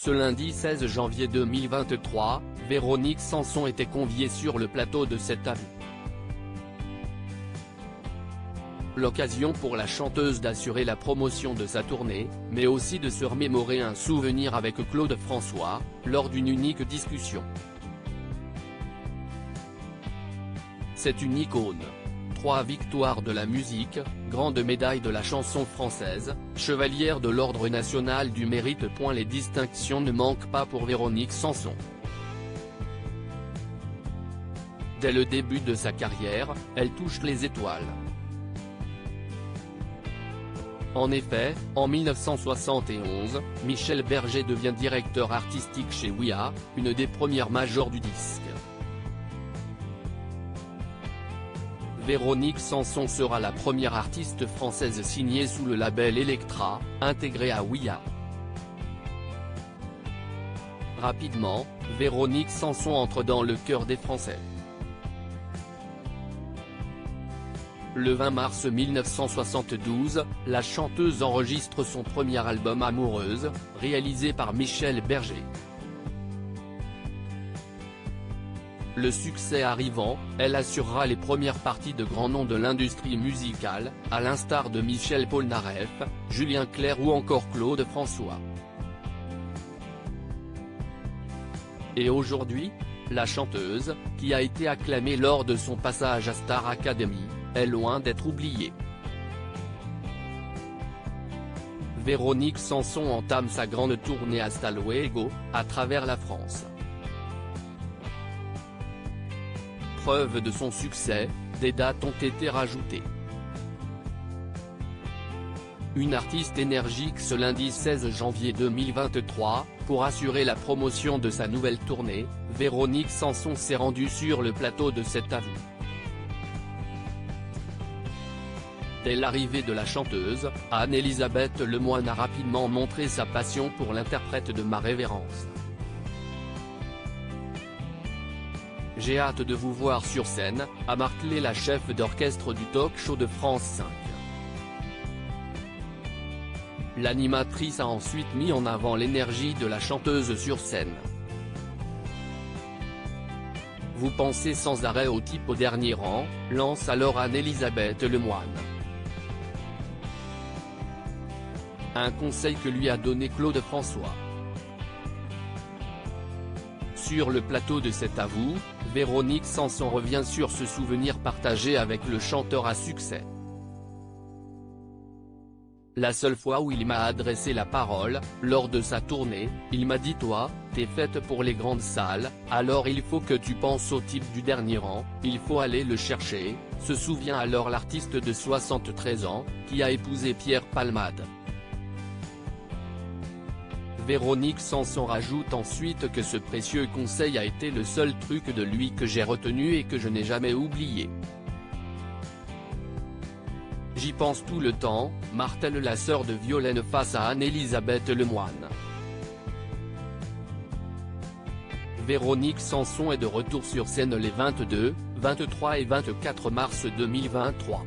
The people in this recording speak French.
Ce lundi 16 janvier 2023, Véronique Sanson était conviée sur le plateau de Cet à vous. L'occasion pour la chanteuse d'assurer la promotion de sa tournée, mais aussi de se remémorer un souvenir avec Claude François, lors d'une unique discussion. C'est une icône. 3 victoires de la musique, grande médaille de la chanson française, chevalière de l'Ordre national du mérite. Les distinctions ne manquent pas pour Véronique Sanson. Dès le début de sa carrière, elle touche les étoiles. En effet, en 1971, Michel Berger devient directeur artistique chez Ouya, une des premières majors du disque. Véronique Sanson sera la première artiste française signée sous le label Elektra, intégrée à Ouya. Rapidement, Véronique Sanson entre dans le cœur des Français. Le 20 mars 1972, la chanteuse enregistre son premier album Amoureuse, réalisé par Michel Berger. Le succès arrivant, elle assurera les premières parties de grands noms de l'industrie musicale, à l'instar de Michel Polnareff, Julien Clerc ou encore Claude François. Et aujourd'hui, la chanteuse, qui a été acclamée lors de son passage à Star Academy, est loin d'être oubliée. Véronique Sanson entame sa grande tournée Hasta Luego, à travers la France. Preuve de son succès, des dates ont été rajoutées. Une artiste énergique ce lundi 16 janvier 2023, pour assurer la promotion de sa nouvelle tournée, Véronique Sanson s'est rendue sur le plateau de Cet à vous. Dès l'arrivée de la chanteuse, Anne-Elisabeth Lemoine a rapidement montré sa passion pour l'interprète de Ma Révérence. J'ai hâte de vous voir sur scène, a martelé la chef d'orchestre du talk-show de France 5. L'animatrice a ensuite mis en avant l'énergie de la chanteuse sur scène. Vous pensez sans arrêt au type au dernier rang, lance alors Anne-Elisabeth Lemoine. Un conseil que lui a donné Claude François. Sur le plateau de Cet à vous, Véronique Sanson revient sur ce souvenir partagé avec le chanteur à succès. La seule fois où il m'a adressé la parole, lors de sa tournée, il m'a dit « Toi, t'es faite pour les grandes salles, alors il faut que tu penses au type du dernier rang, il faut aller le chercher », se souvient alors l'artiste de 73 ans, qui a épousé Pierre Palmade. Véronique Sanson rajoute ensuite que ce précieux conseil a été le seul truc de lui que j'ai retenu et que je n'ai jamais oublié. J'y pense tout le temps, martèle la sœur de Violaine face à Anne-Elisabeth Lemoine. Véronique Sanson est de retour sur scène les 22, 23 et 24 mars 2023.